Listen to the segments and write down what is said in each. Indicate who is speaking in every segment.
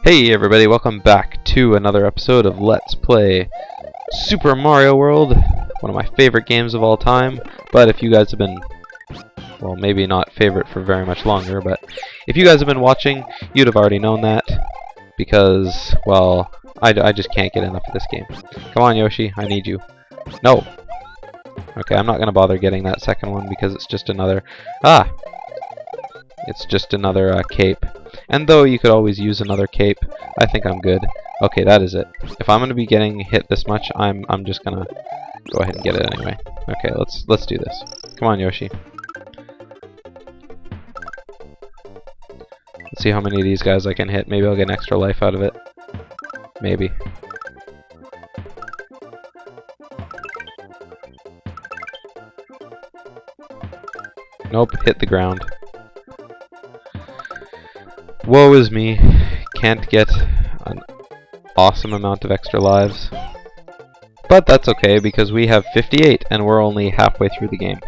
Speaker 1: Hey everybody, welcome back to another episode of Let's Play Super Mario World, one of my favorite games of all time. But if you guys have been, well, maybe not favorite for very much longer, but if you guys have been watching, you'd have already known that, because, well, I just can't get enough of this game. Come on, Yoshi, I need you. No! Okay, I'm not going to bother getting that second one because it's just another... It's just another cape. And though you could always use another cape, I think I'm good. Okay, that is it. If I'm going to be getting hit this much, I'm just going to go ahead and get it anyway. Okay, let's do this. Come on, Yoshi. Let's see how many of these guys I can hit. Maybe I'll get an extra life out of it. Maybe. Nope, hit the ground. Woe is me. Can't get an awesome amount of extra lives. But that's okay because we have 58 and we're only halfway through the game.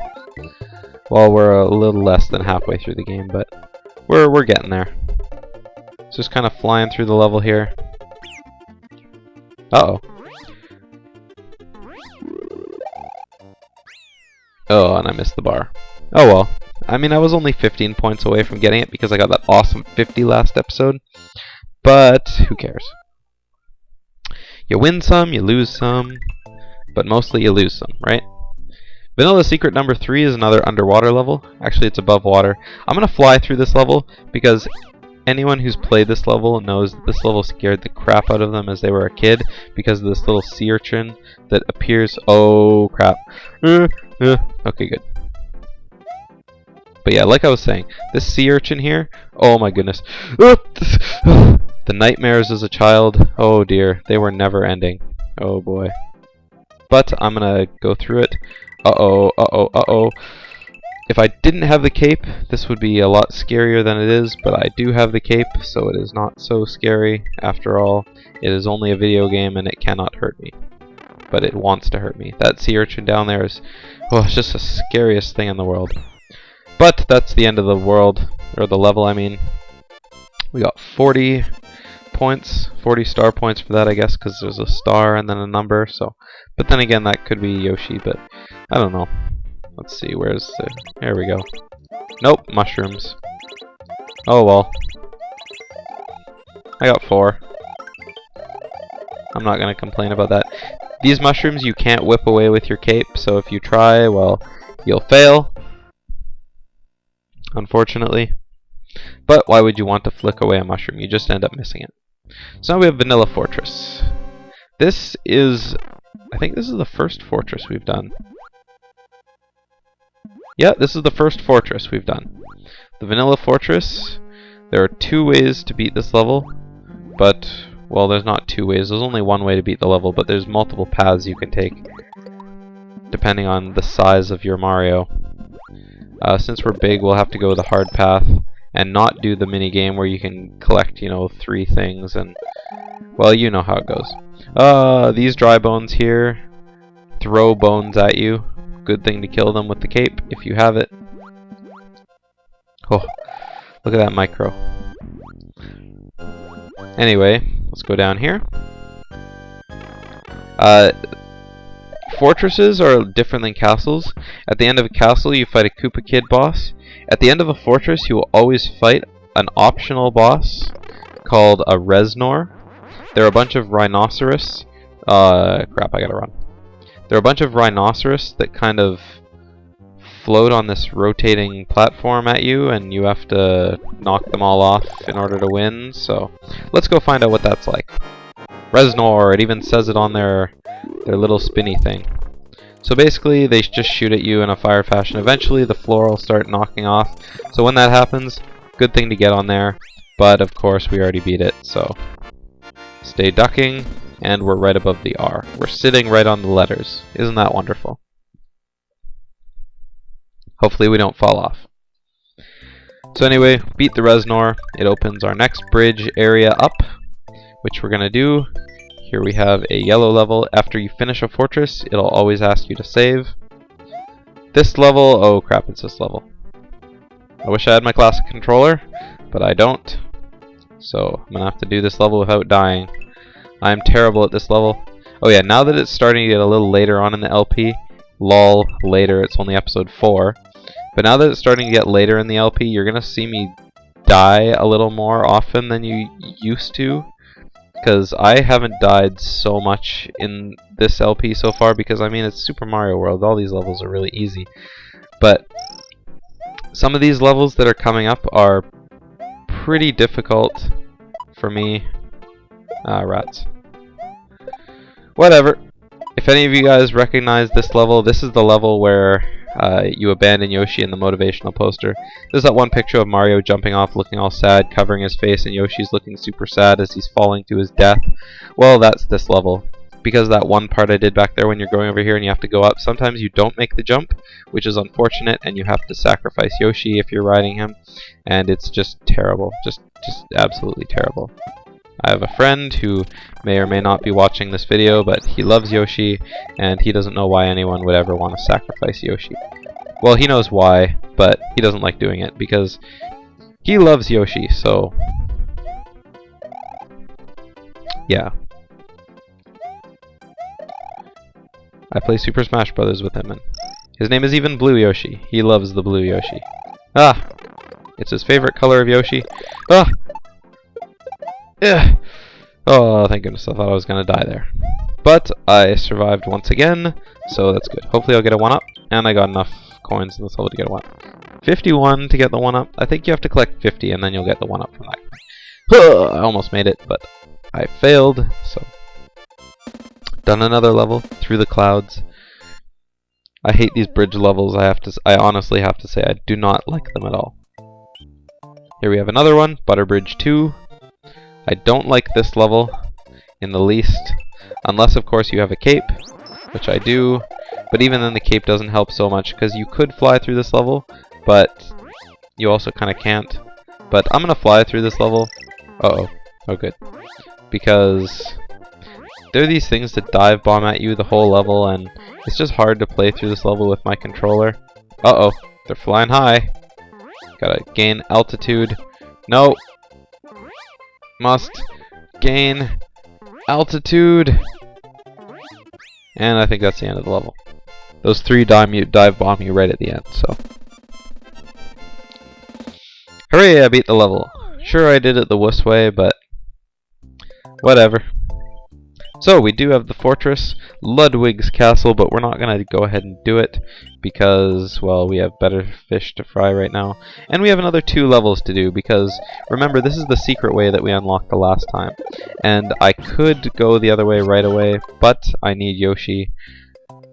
Speaker 1: Well, we're a little less than halfway through the game, but we're getting there. Just kind of flying through the level here. Uh-oh. Oh, and I missed the bar. Oh well. I mean, I was only 15 points away from getting it because I got that awesome 50 last episode. But who cares? You win some, you lose some, but mostly you lose some, right? Vanilla Secret number 3 is another underwater level. Actually, it's above water. I'm going to fly through this level because anyone who's played this level knows that this level scared the crap out of them as they were a kid because of this little sea urchin that appears... Oh, crap. Okay, good. But yeah, like I was saying, this sea urchin here, oh my goodness. The nightmares as a child, oh dear, they were never ending. Oh boy. But I'm gonna go through it. Uh-oh, uh-oh, uh-oh. If I didn't have the cape, this would be a lot scarier than it is, but I do have the cape, so it is not so scary. After all, it is only a video game and it cannot hurt me. But it wants to hurt me. That sea urchin down there is, oh, it's just the scariest thing in the world. But that's the end of the world, or the level, I mean. We got 40 points, 40 star points for that, I guess, because there's a star and then a number, so. But then again, that could be Yoshi, but I don't know. Let's see, where's the... There we go. Nope, mushrooms. Oh well. I got 4. I'm not going to complain about that. These mushrooms you can't whip away with your cape, so if you try, well, you'll fail. Unfortunately. But why would you want to flick away a mushroom? You just end up missing it. So now we have Vanilla Fortress. This is... I think this is the first fortress we've done. Yeah, this is the first fortress we've done. The Vanilla Fortress, there are 2 ways to beat this level. But, well, there's not 2 ways. There's only one way to beat the level, but there's multiple paths you can take, depending on the size of your Mario. Since we're big, we'll have to go the hard path and not do the mini game where you can collect, 3 things and, well, you know how it goes. These dry bones here throw bones at you. Good thing to kill them with the cape if you have it. Oh, look at that micro. Anyway, let's go down here. Fortresses are different than castles. At the end of a castle, you fight a Koopa Kid boss. At the end of a fortress, you will always fight an optional boss called a Reznor. There are a bunch of rhinoceros. Crap, I gotta run. There are a bunch of rhinoceros that kind of float on this rotating platform at you, and you have to knock them all off in order to win. So, let's go find out what that's like. Reznor, it even says it on their little spinny thing. So basically, they just shoot at you in a fire fashion. Eventually, the floor will start knocking off. So when that happens, good thing to get on there. But of course, we already beat it, so stay ducking, and we're right above the R. We're sitting right on the letters. Isn't that wonderful? Hopefully, we don't fall off. So anyway, beat the Reznor. It opens our next bridge area up, which we're gonna do. Here we have a yellow level. After you finish a fortress, it'll always ask you to save. This level, oh crap, it's this level. I wish I had my classic controller, but I don't. so I'm gonna have to do this level without dying. I'm terrible at this level. Oh yeah, now that it's starting to get a little later on in the LP, lol, later, it's only episode 4. But now that it's starting to get later in the LP, you're gonna see me die a little more often than you used to. Because I haven't died so much in this LP so far, because I mean, it's Super Mario World, all these levels are really easy. But some of these levels that are coming up are pretty difficult for me. Rats. Whatever. If any of you guys recognize this level, this is the level where you abandon Yoshi in the motivational poster. There's that one picture of Mario jumping off looking all sad, covering his face, and Yoshi's looking super sad as he's falling to his death. Well, that's this level. Because that one part I did back there when you're going over here and you have to go up, sometimes you don't make the jump, which is unfortunate, and you have to sacrifice Yoshi if you're riding him, and it's just terrible. Just absolutely terrible. I have a friend who may or may not be watching this video, but he loves Yoshi, and he doesn't know why anyone would ever want to sacrifice Yoshi. Well, he knows why, but he doesn't like doing it, because he loves Yoshi, so yeah. I play Super Smash Bros. With him, and his name is even Blue Yoshi. He loves the Blue Yoshi. Ah! It's his favorite color of Yoshi. Ah! Ugh. Oh, thank goodness, I thought I was going to die there. But I survived once again, so that's good. Hopefully I'll get a 1-up, and I got enough coins in this level to get a 1-up. 51 to get the 1-up. I think you have to collect 50, and then you'll get the 1-up from that. I almost made it, but I failed, so... Done another level, through the clouds. I hate these bridge levels, I honestly have to say, I do not like them at all. Here we have another one, Butter Bridge 2. I don't like this level in the least, unless of course you have a cape, which I do, but even then the cape doesn't help so much, because you could fly through this level, but you also kind of can't. But I'm going to fly through this level. Uh-oh. Oh good. Because there are these things that dive bomb at you the whole level, and it's just hard to play through this level with my controller. Uh-oh. They're flying high. Gotta gain altitude. No! Must gain altitude. And I think that's the end of the level. Those 3 dive bomb you right at the end, so. Hooray, I beat the level. Sure, I did it the wuss way, but whatever. So, we do have the fortress, Ludwig's castle, but we're not going to go ahead and do it because, well, we have better fish to fry right now. And we have another 2 levels to do because, remember, this is the secret way that we unlocked the last time. And I could go the other way right away, but I need Yoshi,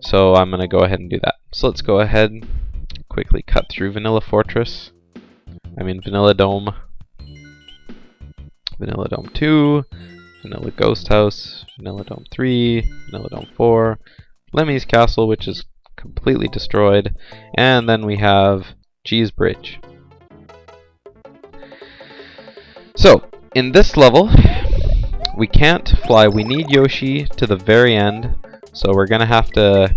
Speaker 1: so I'm going to go ahead and do that. So let's go ahead and quickly cut through Vanilla Fortress. Vanilla Dome. Vanilla Dome 2. Vanilla Ghost House, Vanilla Dome 3, Vanilla Dome 4, Lemmy's Castle, which is completely destroyed, and then we have Cheese Bridge. So, in this level, we can't fly. We need Yoshi to the very end, so we're going to have to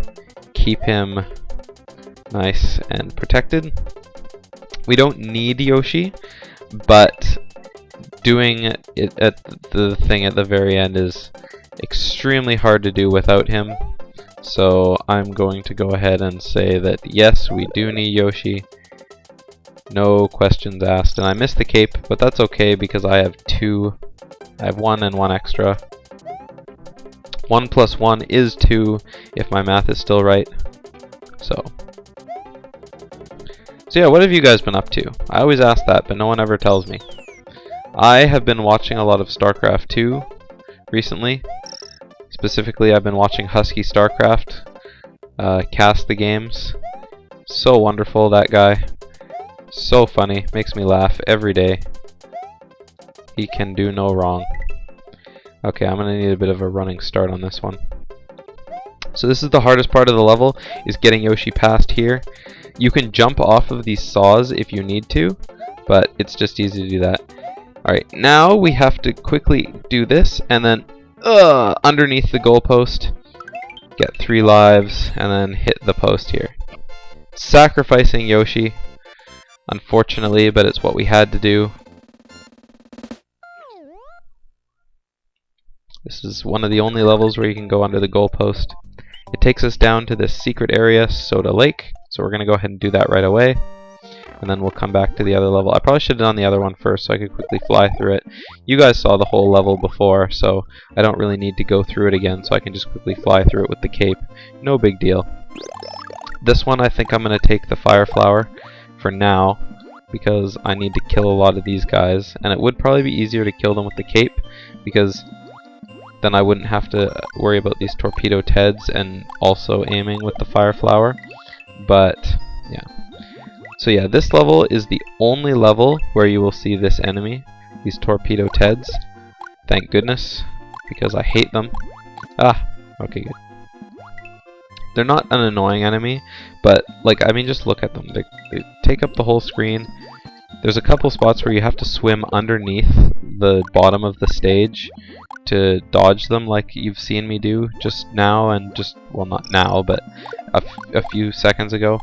Speaker 1: keep him nice and protected. We don't need Yoshi, but doing it at the thing at the very end is extremely hard to do without him. So I'm going to go ahead and say that yes, we do need Yoshi. No questions asked. And I missed the cape, but that's okay because I have 2. I have 1 and 1 extra. 1 plus 1 is 2 if my math is still right. So yeah, what have you guys been up to? I always ask that, but no one ever tells me. I have been watching a lot of StarCraft 2 recently. Specifically, I've been watching Husky StarCraft cast the games. So wonderful, that guy. So funny. Makes me laugh every day. He can do no wrong. Okay, I'm going to need a bit of a running start on this one. So this is the hardest part of the level, is getting Yoshi past here. You can jump off of these saws if you need to, but it's just easy to do that. Alright, now we have to quickly do this, and then underneath the goalpost, get 3 lives, and then hit the post here. Sacrificing Yoshi, unfortunately, but it's what we had to do. This is one of the only levels where you can go under the goalpost. It takes us down to this secret area, Soda Lake, so we're going to go ahead and do that right away. And then we'll come back to the other level. I probably should have done the other one first so I could quickly fly through it. You guys saw the whole level before, so I don't really need to go through it again, so I can just quickly fly through it with the cape. No big deal. This one I think I'm going to take the Fire Flower for now, because I need to kill a lot of these guys. And it would probably be easier to kill them with the cape, because then I wouldn't have to worry about these Torpedo Teds and also aiming with the Fire Flower. But, yeah. So yeah, this level is the only level where you will see this enemy, these Torpedo Teds. Thank goodness, because I hate them. Ah, okay, good. They're not an annoying enemy, but, like, I mean, just look at them. They take up the whole screen. There's a couple spots where you have to swim underneath the bottom of the stage to dodge them, like you've seen me do just now, and just, well, not now, but a few seconds ago.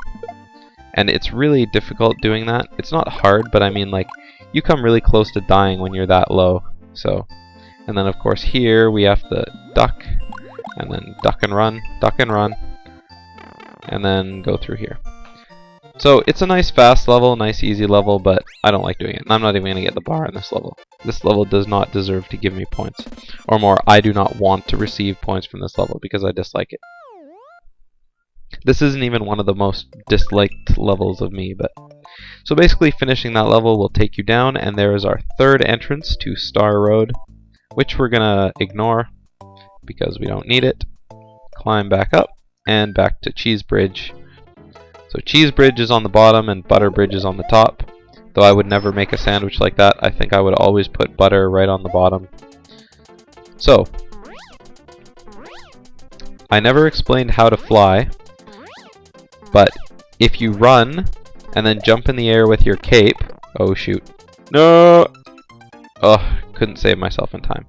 Speaker 1: And it's really difficult doing that. It's not hard, but I mean, like, you come really close to dying when you're that low. So, and then of course here we have to duck, and then duck and run, and then go through here. So it's a nice fast level, nice easy level, but I don't like doing it. And I'm not even going to get the bar on this level. This level does not deserve to give me points. Or more, I do not want to receive points from this level because I dislike it. This isn't even one of the most disliked levels of me, but... So basically finishing that level will take you down, and there is our third entrance to Star Road, which we're gonna ignore because we don't need it. Climb back up, and back to Cheese Bridge. So Cheese Bridge is on the bottom, and Butter Bridge is on the top. Though I would never make a sandwich like that, I think I would always put butter right on the bottom. So, I never explained how to fly. But if you run and then jump in the air with your cape, oh shoot, no! Oh, couldn't save myself in time.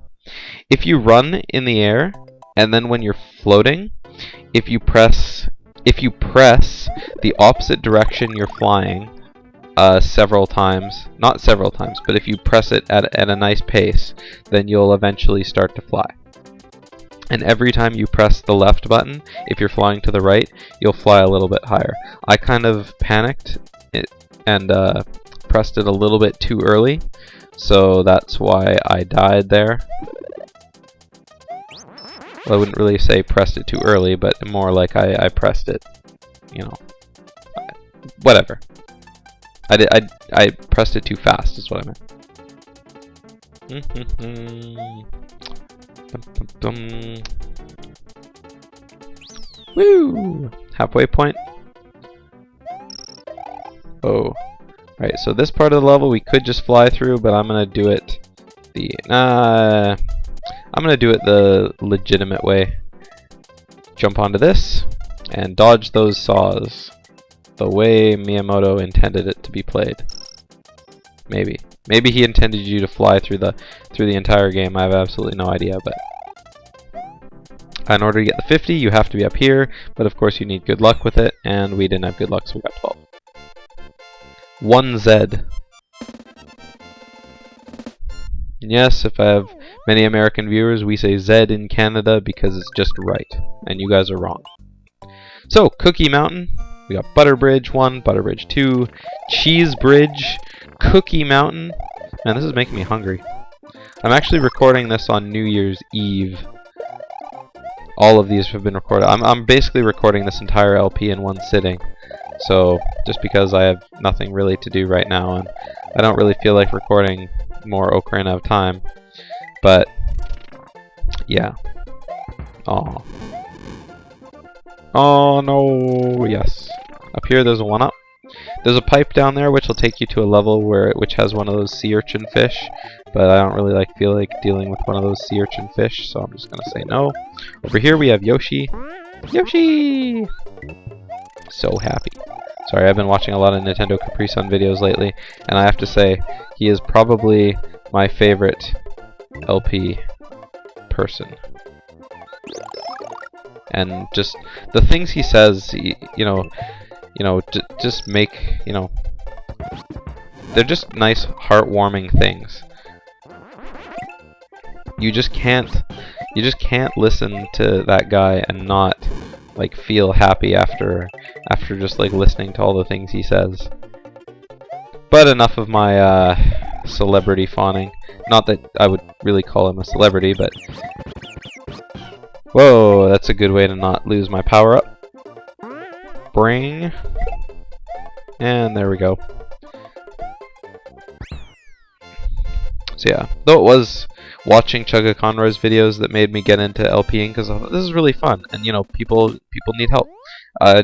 Speaker 1: If you run in the air and then when you're floating, if you press the opposite direction you're flying several times, not several times, but if you press it at a nice pace, then you'll eventually start to fly. And every time you press the left button, if you're flying to the right, you'll fly a little bit higher. I kind of panicked and pressed it a little bit too early, so that's why I died there. Well, I wouldn't really say pressed it too early, but more like I pressed it, you know, whatever. I pressed it too fast, is what I meant. Woo! Halfway point. Oh. Right, so this part of the level we could just fly through, but I'm gonna do it the legitimate way. Jump onto this and dodge those saws the way Miyamoto intended it to be played. Maybe. Maybe he intended you to fly through the entire game. I have absolutely no idea, but in order to get the 50, you have to be up here, but of course you need good luck with it, and we didn't have good luck, so we got 12. 1Z. Yes, if I have many American viewers, we say Z in Canada because it's just right, and you guys are wrong. So, Cookie Mountain. We got Butter Bridge 1, Butter Bridge 2, Cheese Bridge, Cookie Mountain. Man, this is making me hungry. I'm actually recording this on New Year's Eve. All of these have been recorded. I'm basically recording this entire LP in one sitting. So, just because I have nothing really to do right now, and I don't really feel like recording more Ocarina of Time. But, yeah. Aw. Oh no, yes. Up here there's a 1-up. There's a pipe down there which will take you to a level which has one of those sea urchin fish, but I don't really feel like dealing with one of those sea urchin fish, so I'm just gonna say no. Over here we have Yoshi. Yoshi! So happy. Sorry, I've been watching a lot of Nintendo Capri Sun videos lately, and I have to say, he is probably my favorite LP person. And just the things he says, just make, they're just nice, heartwarming things. You just can't, You just can't listen to that guy and not like feel happy after just like listening to all the things he says. But enough of my celebrity fawning. Not that I would really call him a celebrity, but whoa, that's a good way to not lose my power up. Bring, and there we go. So yeah, though it was watching Chugga Conroy's videos that made me get into LPing, because this is really fun, and you know, people need help. I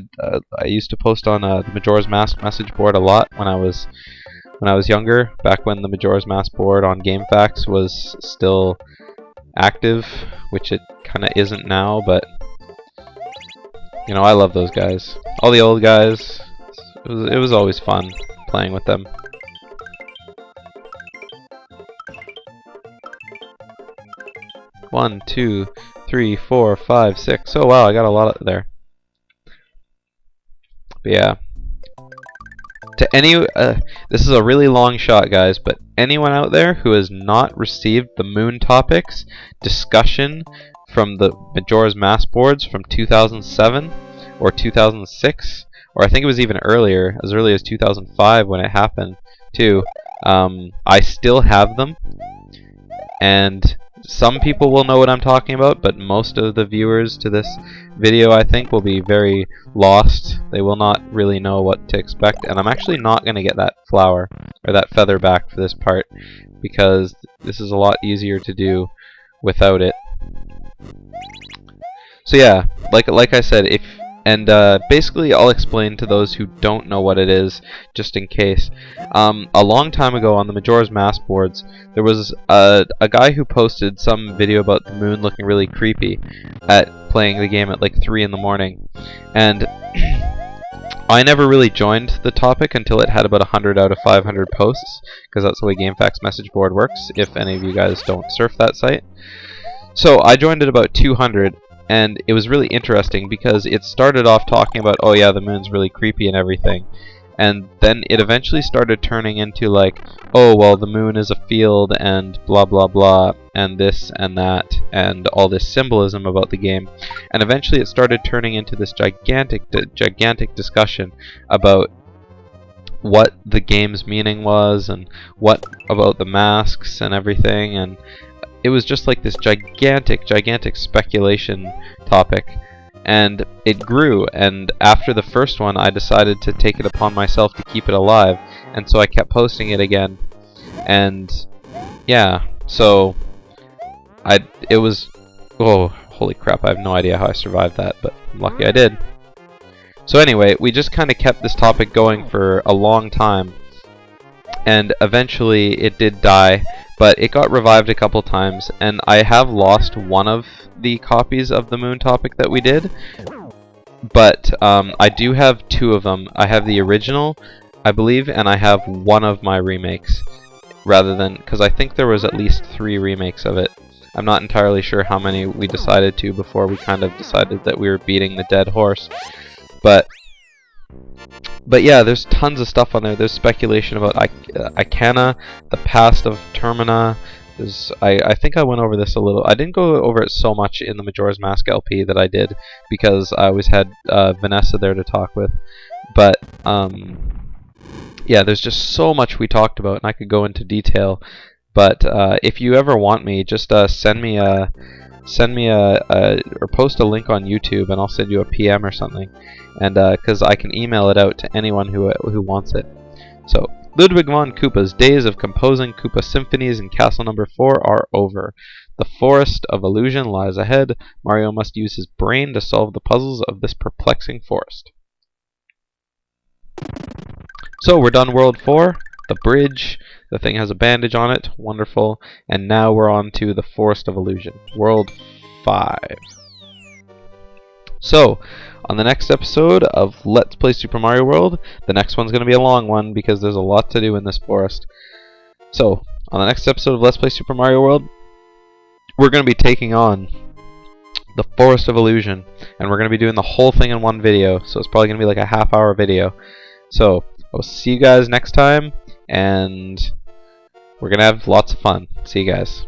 Speaker 1: used to post on the Majora's Mask message board a lot when I was younger, back when the Majora's Mask board on GameFAQs was still active, which it kind of isn't now, but you know, I love those guys. All the old guys. It was always fun playing with them. One, two, 3, 4, 5, 6. Oh wow, I got a lot up there. But yeah. To any, this is a really long shot, guys, but anyone out there who has not received the Moon Topics discussion from the Majora's Mask boards from 2007 or 2006, or I think it was even earlier, as early as 2005 when it happened too, I still have them, and some people will know what I'm talking about, but most of the viewers to this video, I think, will be very lost. They will not really know what to expect, and I'm actually not going to get that flower or that feather back for this part, because this is a lot easier to do without it. So yeah, like I said, basically I'll explain to those who don't know what it is, just in case. A long time ago on the Majora's Mask boards, there was a guy who posted some video about the moon looking really creepy at playing the game at like 3 in the morning, and I never really joined the topic until it had about 100 out of 500 posts, because that's the way GameFAQs message board works, if any of you guys don't surf that site. So I joined at about 200, and it was really interesting because it started off talking about, oh yeah, the moon's really creepy and everything, and then it eventually started turning into like, oh well, the moon is a field and blah blah blah, and this and that, and all this symbolism about the game, and eventually it started turning into this gigantic discussion about what the game's meaning was, and what about the masks and everything, and it was just like this gigantic speculation topic, and it grew, and after the first one I decided to take it upon myself to keep it alive, and so I kept posting it again, and yeah, so it was, oh holy crap, I have no idea how I survived that, but I'm lucky I did. So anyway, we just kind of kept this topic going for a long time, and eventually it did die, but it got revived a couple times, and I have lost one of the copies of the moon topic that we did, but I do have 2 of them. I have the original, I believe, and I have one of my remakes, rather than, because I think there was at least 3 remakes of it. I'm not entirely sure how many we decided to before we kind of decided that we were beating the dead horse, but yeah, there's tons of stuff on there. There's speculation about Icana, the past of Termina. I think I went over this a little. I didn't go over it so much in the Majora's Mask LP that I did, because I always had Vanessa there to talk with. But yeah, there's just so much we talked about, and I could go into detail. But if you ever want me, just send me a or post a link on YouTube, and I'll send you a PM or something, and because I can email it out to anyone who wants it. So Ludwig von Koopa's days of composing Koopa symphonies in Castle Number 4 are over. The forest of illusion lies ahead. Mario must use his brain to solve the puzzles of this perplexing forest. So we're done World 4. The bridge. The thing has a bandage on it. Wonderful. And now we're on to the Forest of Illusion. World 5. So, on the next episode of Let's Play Super Mario World, the next one's going to be a long one because there's a lot to do in this forest. So, on the next episode of Let's Play Super Mario World, we're going to be taking on the Forest of Illusion, and we're going to be doing the whole thing in one video, so it's probably going to be like a half-hour video. So, I'll see you guys next time, and we're going to have lots of fun. See you guys.